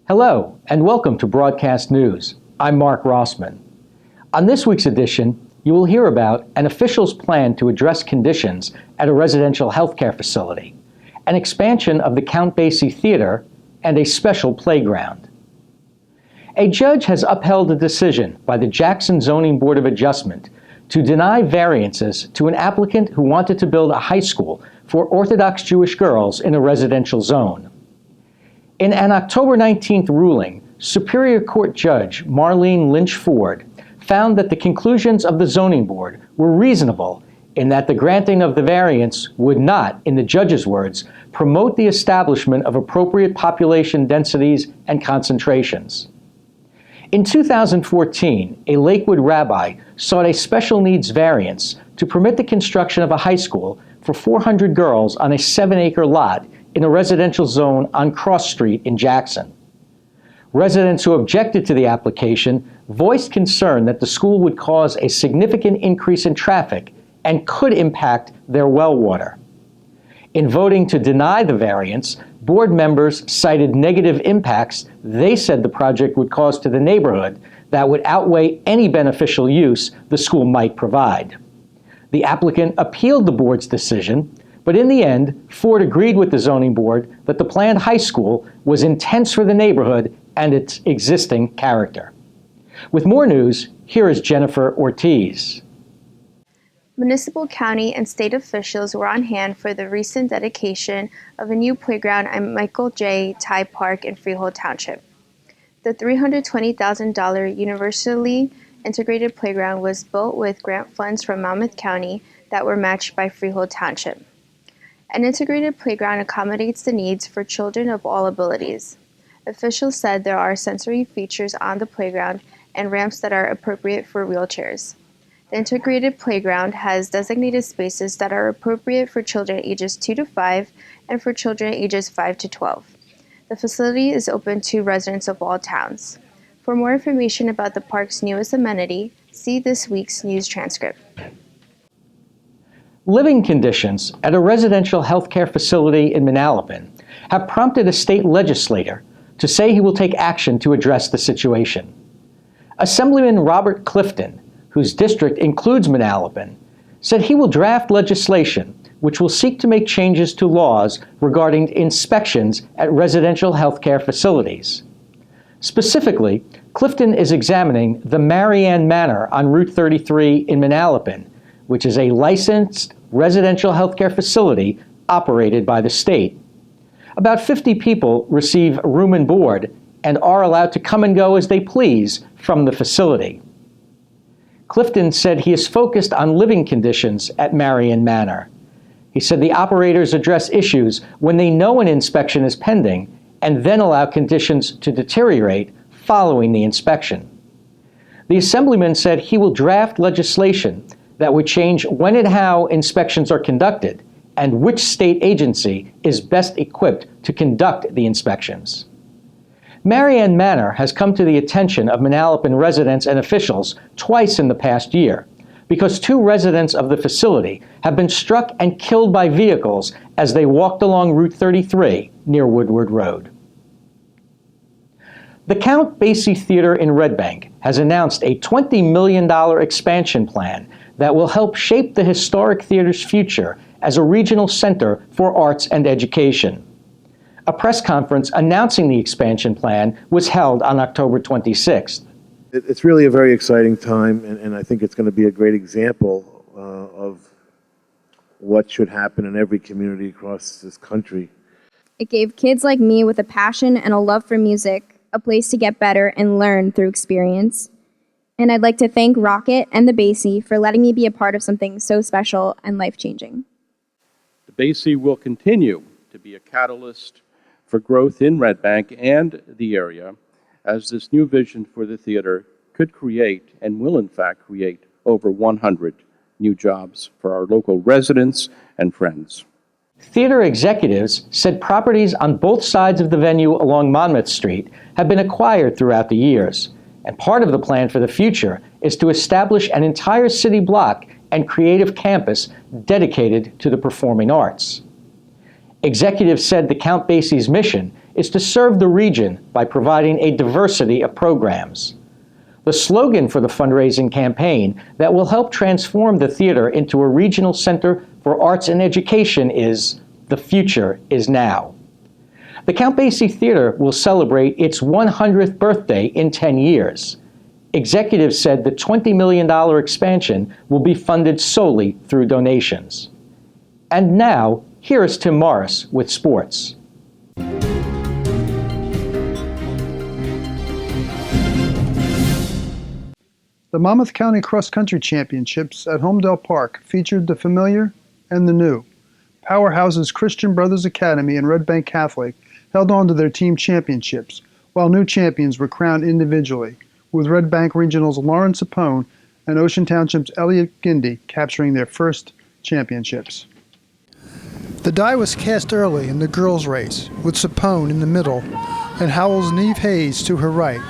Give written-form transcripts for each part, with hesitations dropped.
Hello, and welcome to Broadcast News. I'm Mark Rossman. On this week's edition, you will hear about an official's plan to address conditions at a residential healthcare facility, an expansion of the Count Basie Theater, and a special playground. A judge has upheld a decision by the Jackson Zoning Board of Adjustment to deny variances to an applicant who wanted to build a high school for Orthodox Jewish girls in a residential zone. In an October 19th ruling, Superior Court Judge Marlene Lynch Ford found that the conclusions of the Zoning Board were reasonable in that the granting of the variance would not, in the judge's words, promote the establishment of appropriate population densities and concentrations. In 2014, a Lakewood rabbi sought a special needs variance to permit the construction of a high school for 400 girls on a 7-acre lot in a residential zone on Cross Street in Jackson. Residents who objected to the application voiced concern that the school would cause a significant increase in traffic and could impact their well water. In voting to deny the variance, board members cited negative impacts they said the project would cause to the neighborhood that would outweigh any beneficial use the school might provide. The applicant appealed the board's decision, but in the end, Ford agreed with the zoning board that the planned high school was intense for the neighborhood and its existing character. With more news, here is Jennifer Ortiz. Municipal, county, and state officials were on hand for the recent dedication of a new playground at Michael J. Ty Park in Freehold Township. The $320,000 universally integrated playground was built with grant funds from Monmouth County that were matched by Freehold Township. An integrated playground accommodates the needs for children of all abilities. Officials said there are sensory features on the playground and ramps that are appropriate for wheelchairs. The integrated playground has designated spaces that are appropriate for children ages 2 to 5 and for children ages 5 to 12. The facility is open to residents of all towns. For more information about the park's newest amenity, see this week's news transcript. Living conditions at a residential healthcare facility in Manalapan have prompted a state legislator to say he will take action to address the situation. Assemblyman Robert Clifton, whose district includes Manalapan, said he will draft legislation which will seek to make changes to laws regarding inspections at residential healthcare facilities. Specifically, Clifton is examining the Marianne Manor on Route 33 in Manalapan, which is a licensed residential healthcare facility operated by the state. About 50 people receive room and board and are allowed to come and go as they please from the facility. Clifton said he is focused on living conditions at Marianne Manor. He said the operators address issues when they know an inspection is pending and then allow conditions to deteriorate following the inspection. The assemblyman said he will draft legislation that would change when and how inspections are conducted and which state agency is best equipped to conduct the inspections. Marianne Manor has come to the attention of Manalapan residents and officials twice in the past year because 2 residents of the facility have been struck and killed by vehicles as they walked along Route 33 near Woodward Road. The Count Basie Theater in Red Bank has announced a $20 million expansion plan that will help shape the historic theater's future as a regional center for arts and education. A press conference announcing the expansion plan was held on October 26th. It's really a very exciting time, and I think it's going to be a great example of what should happen in every community across this country. It gave kids like me with a passion and a love for music a place to get better and learn through experience. And I'd like to thank Rocket and the Basie for letting me be a part of something so special and life-changing. The Basie will continue to be a catalyst for growth in Red Bank and the area, as this new vision for the theater could create and will in fact create over 100 new jobs for our local residents and friends. Theater executives said properties on both sides of the venue along Monmouth Street have been acquired throughout the years, and part of the plan for the future is to establish an entire city block and creative campus dedicated to the performing arts. Executives said the Count Basie's mission is to serve the region by providing a diversity of programs. The slogan for the fundraising campaign that will help transform the theater into a regional center for arts and education is "The Future is Now." The Count Basie Theater will celebrate its 100th birthday in 10 years. Executives said the $20 million expansion will be funded solely through donations. And now, here is Tim Morris with sports. The Monmouth County Cross Country Championships at Homedale Park featured the familiar and the new. Powerhouses Christian Brothers Academy and Red Bank Catholic held on to their team championships, while new champions were crowned individually, with Red Bank Regional's Lauren Sapone and Ocean Township's Elliot Gindy capturing their first championships. The die was cast early in the girls' race, with Sapone in the middle and Howell's Neve Hayes to her right,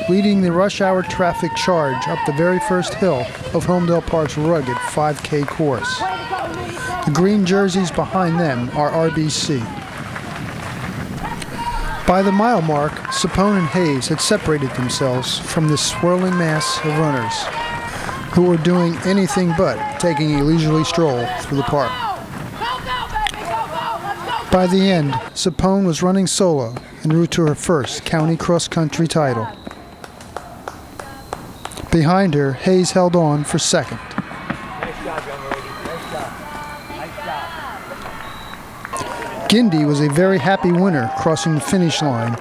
leading the rush hour traffic charge up the very first hill of Homedale Park's rugged 5K course. The green jerseys behind them are RBC. By the mile mark, Sapone and Hayes had separated themselves from this swirling mass of runners who were doing anything but taking a leisurely stroll through the park. By the end, Sapone was running solo en route to her first county cross-country title. Behind her, Hayes held on for second. Nice job, young lady. Nice job. Nice job. Gindy was a very happy winner crossing the finish line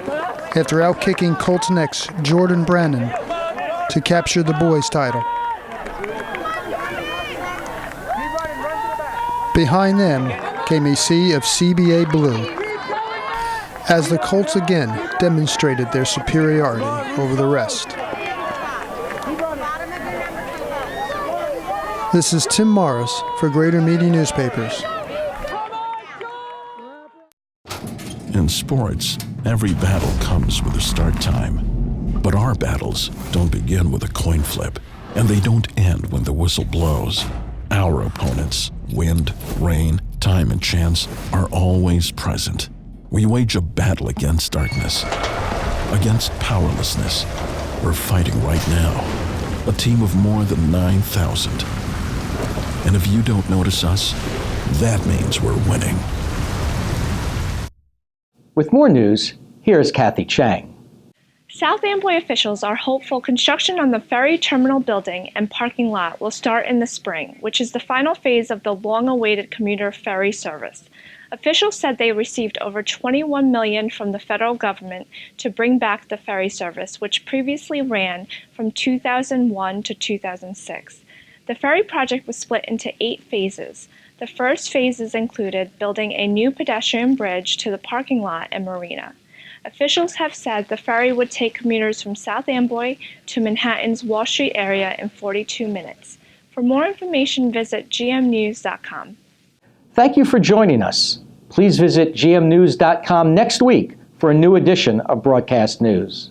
after outkicking Colton X Jordan Brannon to capture the boys' title. Behind them came a sea of CBA blue as the Colts again demonstrated their superiority over the rest. This is Tim Morris for Greater Media Newspapers. In sports, every battle comes with a start time. But our battles don't begin with a coin flip, and they don't end when the whistle blows. Our opponents, wind, rain, time, and chance, are always present. We wage a battle against darkness, against powerlessness. We're fighting right now, a team of more than 9,000. And if you don't notice us, that means we're winning. With more news, here's Kathy Chang. South Amboy officials are hopeful construction on the ferry terminal building and parking lot will start in the spring, which is the final phase of the long-awaited commuter ferry service. Officials said they received over $21 million from the federal government to bring back the ferry service, which previously ran from 2001 to 2006. The ferry project was split into 8 phases. The first phases included building a new pedestrian bridge to the parking lot and marina. Officials have said the ferry would take commuters from South Amboy to Manhattan's Wall Street area in 42 minutes. For more information, visit gmnews.com. Thank you for joining us. Please visit gmnews.com next week for a new edition of Broadcast News.